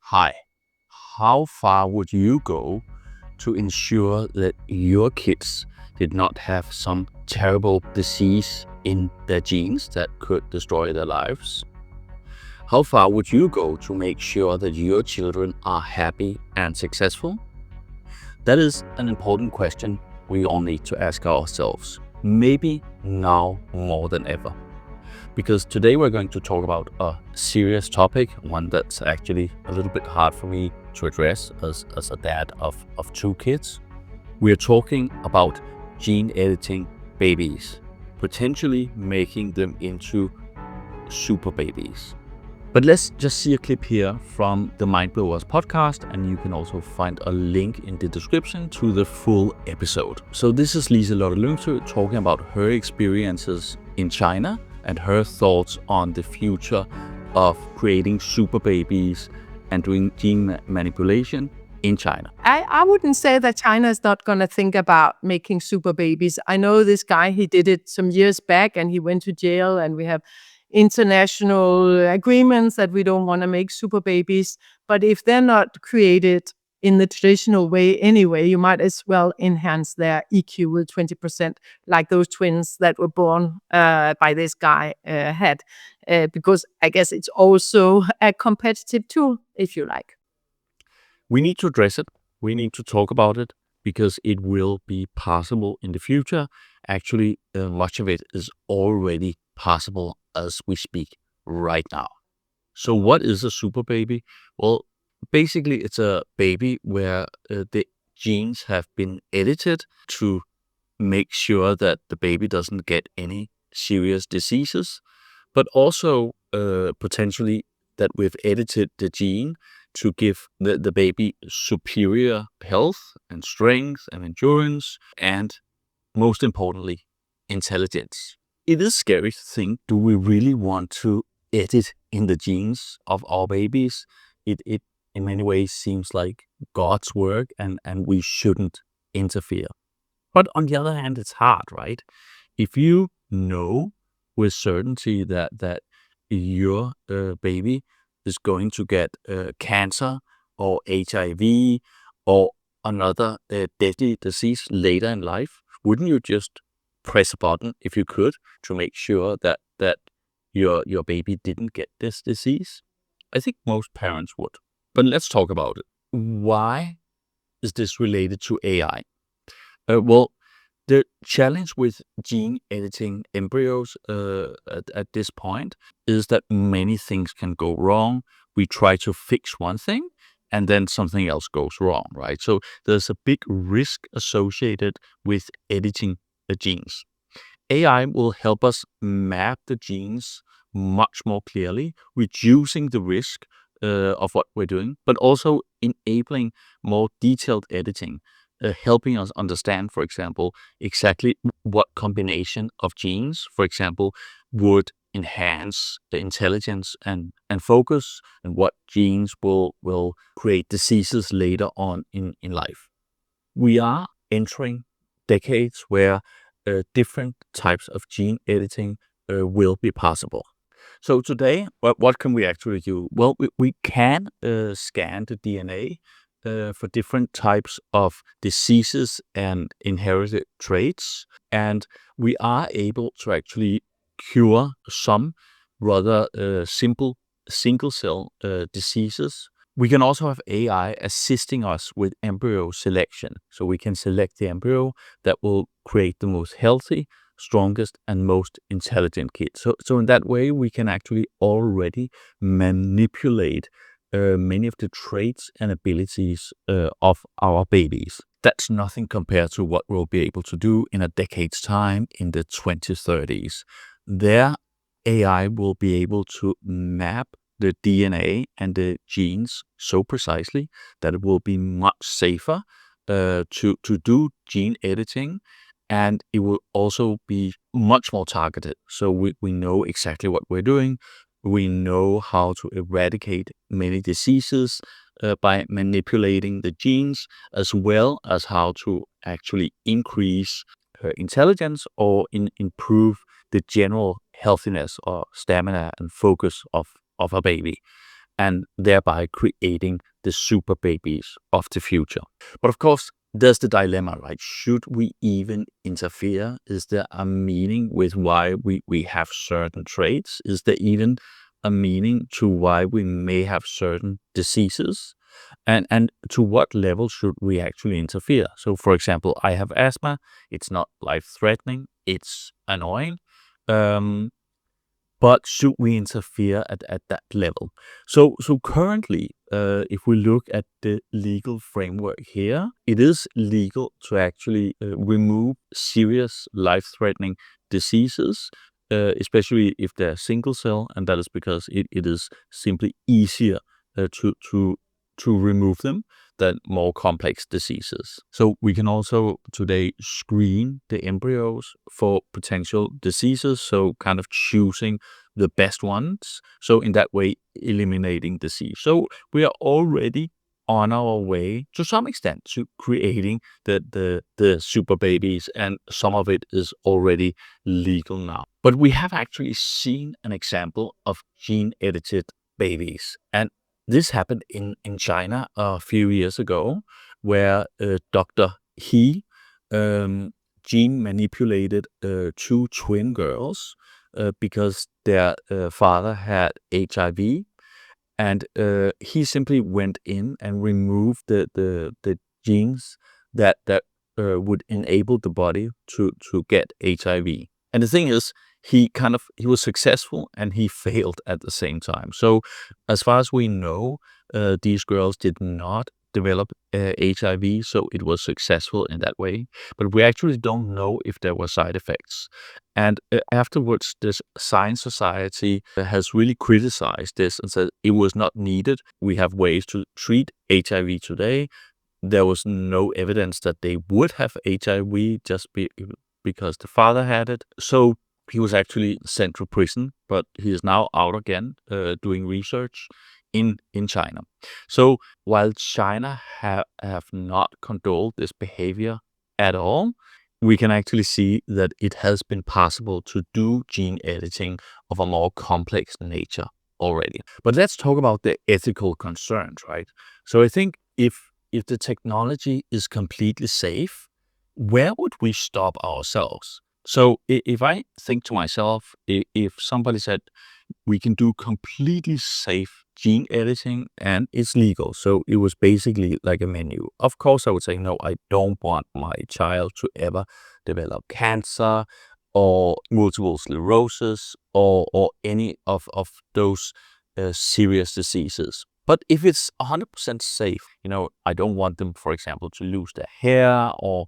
Hi, how far would you go to ensure that your kids did not have some terrible disease in their genes that could destroy their lives? How far would you go to make sure that your children are happy and successful? That is an important question we all need to ask ourselves, maybe now more than ever. Because today we're going to talk about a serious topic, one that's actually a little bit hard for me to address as a dad of two kids. We're talking about gene editing babies, potentially making them into super babies. But let's just see a clip here from the Mindblowers podcast, and you can also find a link in the description to the full episode. So this is Lise-Lotte Lyngsø talking about her experiences in China and her thoughts on the future of creating super babies and doing gene manipulation in China. I wouldn't say that China is not going to think about making super babies. I know this guy, he did it some years back and he went to jail, and we have international agreements that we don't want to make super babies. But if they're not created in the traditional way anyway, you might as well enhance their EQ with 20%, like those twins that were born by this guy had. Because I guess it's also a competitive tool, if you like. We need to address it. We need to talk about it because it will be possible in the future. Actually, much of it is already possible as we speak right now. So what is a super baby? Well, basically it's a baby where the genes have been edited to make sure that the baby doesn't get any serious diseases, but also potentially that we've edited the gene to give the baby superior health and strength and endurance, and most importantly, intelligence. It is scary to think, do we really want to edit in the genes of our babies? It in many ways seems like God's work, and we shouldn't interfere. But on the other hand, it's hard, right? If you know with certainty that your baby is going to get cancer or HIV or another deadly disease later in life, wouldn't you just press a button if you could to make sure that your baby didn't get this disease? I think most parents would. But let's talk about it. Why is this related to AI? Well, the challenge with gene editing embryos at this point is that many things can go wrong. We try to fix one thing and then something else goes wrong, right? So there's a big risk associated with editing the genes. AI will help us map the genes much more clearly, reducing the risk of what we're doing, but also enabling more detailed editing, helping us understand, for example, exactly what combination of genes, for example, would enhance the intelligence and focus, and what genes will create diseases later on in life. We are entering decades where different types of gene editing will be possible. So today, what can we actually do? Well, we can scan the DNA for different types of diseases and inherited traits, and we are able to actually cure some rather simple single cell diseases. We can also have AI assisting us with embryo selection. So we can select the embryo that will create the most healthy, strongest, and most intelligent kid. So in that way, we can actually already manipulate many of the traits and abilities of our babies. That's nothing compared to what we'll be able to do in a decade's time in the 2030s. There, AI will be able to map the DNA and the genes so precisely that it will be much safer to do gene editing, and it will also be much more targeted. So we know exactly what we're doing. We know how to eradicate many diseases by manipulating the genes, as well as how to actually increase intelligence or improve the general healthiness or stamina and focus of a baby. and thereby creating the super babies of the future. But of course, there's the dilemma, right? Should we even interfere? Is there a meaning with why we have certain traits? Is there even a meaning to why we may have certain diseases? And to what level should we actually interfere? So, for example, I have asthma. It's not life-threatening. It's annoying. Um, but should we interfere at that level? So currently, if we look at the legal framework here, it is legal to actually remove serious life-threatening diseases, especially if they're single cell, and that is because it is simply easier to remove them than more complex diseases. So we can also today screen the embryos for potential diseases, so kind of choosing the best ones. So in that way, eliminating disease. So we are already on our way to some extent to creating the super babies, and some of it is already legal now. But we have actually seen an example of gene edited babies, and this happened in China a few years ago, where Dr. He gene manipulated two twin girls because their father had HIV, and he simply went in and removed the genes that would enable the body to get HIV. And the thing is, he was successful and he failed at the same time. So, as far as we know, these girls did not develop HIV, so it was successful in that way. But we actually don't know if there were side effects. And afterwards, this Science Society has really criticized this and said it was not needed. We have ways to treat HIV today. There was no evidence that they would have HIV because the father had it. So he was actually sent to prison, but he is now out again doing research in China. So while China have not condoned this behavior at all, we can actually see that it has been possible to do gene editing of a more complex nature already. But let's talk about the ethical concerns, right? So I think if the technology is completely safe, where would we stop ourselves? So if I think to myself, if somebody said we can do completely safe gene editing and it's legal, so it was basically like a menu. Of course, I would say, no, I don't want my child to ever develop cancer or multiple sclerosis or any of those serious diseases. But if it's 100% safe, I don't want them, for example, to lose their hair, or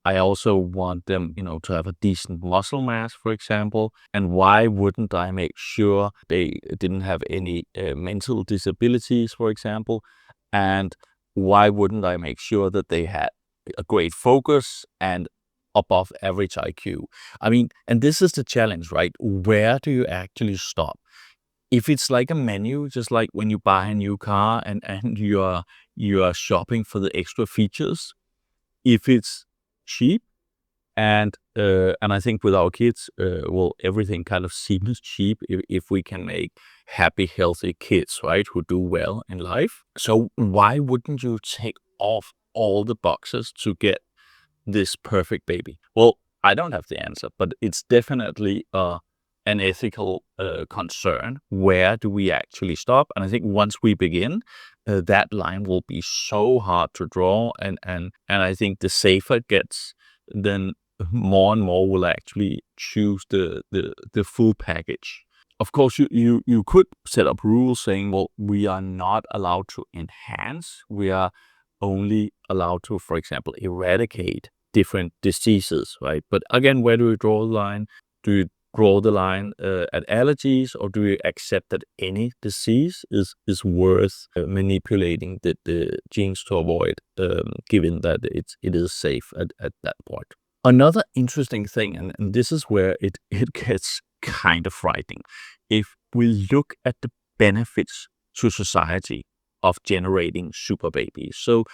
I also want them, to have a decent muscle mass, for example. And why wouldn't I make sure they didn't have any mental disabilities, for example? And why wouldn't I make sure that they had a great focus and above average IQ? I mean, and this is the challenge, right? Where do you actually stop? If it's like a menu, just like when you buy a new car and you are shopping for the extra features, if it's cheap, and I think with our kids, well, everything kind of seems cheap if we can make happy, healthy kids, right, who do well in life. So why wouldn't you take off all the boxes to get this perfect baby? Well, I don't have the answer, but it's definitely an ethical concern. Where do we actually stop? And I think once we begin, that line will be so hard to draw, and I think the safer it gets, then more and more will actually choose the full package. Of course, you could set up rules saying, well, we are not allowed to enhance. We are only allowed to, for example, eradicate different diseases, right? But again, where do we draw the line? Do you draw the line at allergies, or do you accept that any disease is worth manipulating the genes to avoid, given that it is safe at that point? Another interesting thing, and this is where it gets kind of frightening. If we look at the benefits to society of generating super babies. So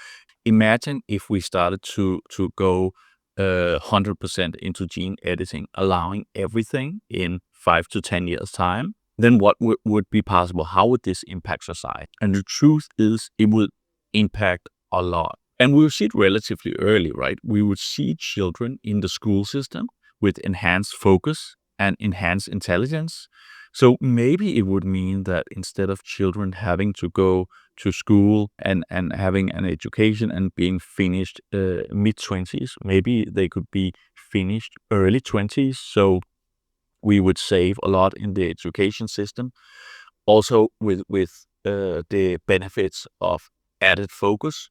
imagine if we started to go 100% into gene editing, allowing everything in 5 to 10 years time. then what would be possible? How would this impact society? And the truth is, it will impact a lot. And we'll see it relatively early, right? We would see children in the school system with enhanced focus and enhanced intelligence. So maybe it would mean that instead of children having to go to school and having an education and being finished mid-20s, maybe they could be finished early 20s. So we would save a lot in the education system. Also with the benefits of added focus.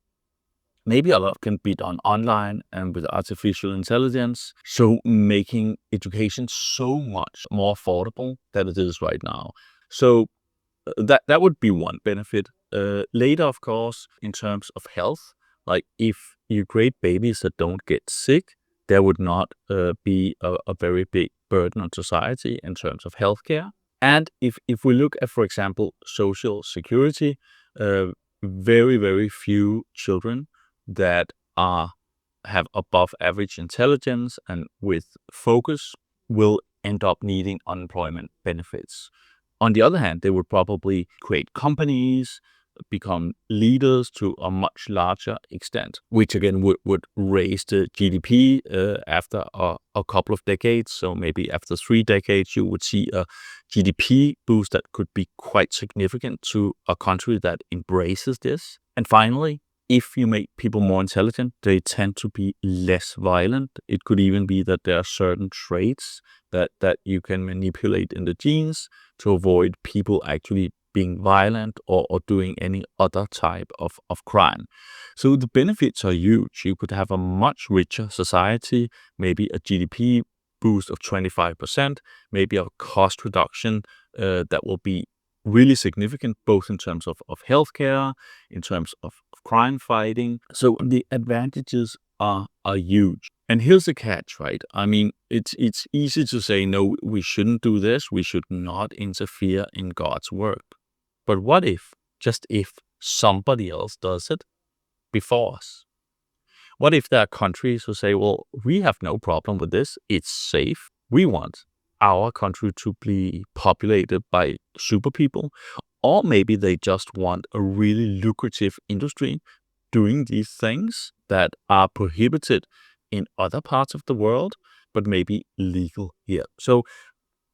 Maybe a lot can be done online and with artificial intelligence, so making education so much more affordable than it is right now. So that would be one benefit. Later, of course, in terms of health, like if you create babies that don't get sick, there would not be a very big burden on society in terms of healthcare. And if we look at, for example, social security, uh, very, very few children that have above average intelligence and with focus will end up needing unemployment benefits. On the other hand, they would probably create companies, become leaders to a much larger extent, which again would raise the GDP after a couple of decades. So maybe after 3 decades, you would see a GDP boost that could be quite significant to a country that embraces this. And finally, if you make people more intelligent, they tend to be less violent. It could even be that there are certain traits that you can manipulate in the genes to avoid people actually being violent or doing any other type of crime. So the benefits are huge. You could have a much richer society, maybe a GDP boost of 25%, maybe a cost reduction that will be really significant, both in terms of healthcare, in terms of crime fighting. So the advantages are huge. And here's the catch, right? I mean, it's easy to say, no, we shouldn't do this. We should not interfere in God's work. But what if, just if, somebody else does it before us? What if there are countries who say, well, we have no problem with this. It's safe. We want our country to be populated by super people. Or maybe they just want a really lucrative industry doing these things that are prohibited in other parts of the world, but maybe legal here. So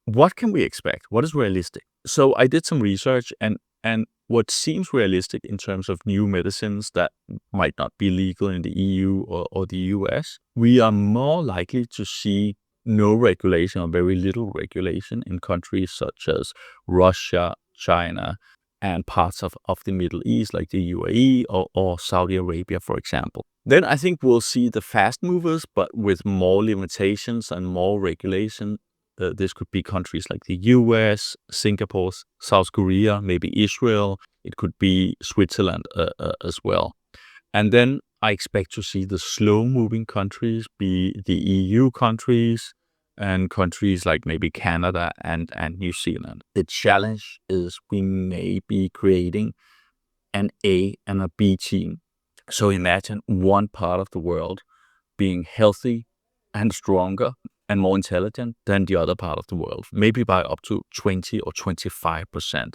what can we expect? What is realistic? So I did some research, and what seems realistic in terms of new medicines that might not be legal in the EU or the US, we are more likely to see no regulation or very little regulation in countries such as Russia, China, and parts of the Middle East, like the UAE or Saudi Arabia, for example. Then I think we'll see the fast movers, but with more limitations and more regulation. This could be countries like the US, Singapore, South Korea, maybe Israel. It could be Switzerland as well. And then I expect to see the slow-moving countries be the EU countries and countries like maybe Canada and New Zealand. The challenge is we may be creating an A and a B team. So imagine one part of the world being healthy and stronger and more intelligent than the other part of the world, maybe by up to 20 or 25%.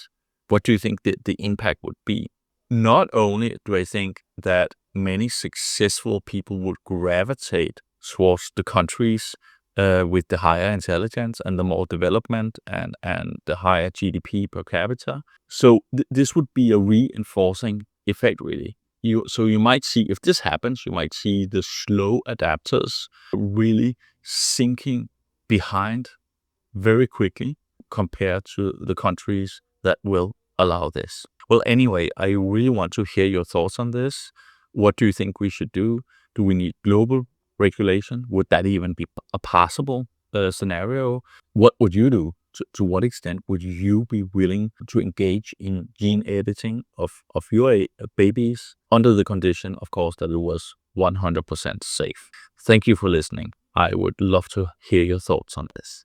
What do you think the impact would be? Not only do I think that many successful people would gravitate towards the countries with the higher intelligence and the more development and the higher GDP per capita. So this would be a reinforcing effect, really. So you might see, if this happens, you might see the slow adapters really sinking behind very quickly compared to the countries that will allow this. Well, anyway, I really want to hear your thoughts on this. What do you think we should do? Do we need global regulation? Would that even be a possible scenario? What would you do? To what extent would you be willing to engage in gene editing of your babies under the condition, of course, that it was 100% safe? Thank you for listening. I would love to hear your thoughts on this.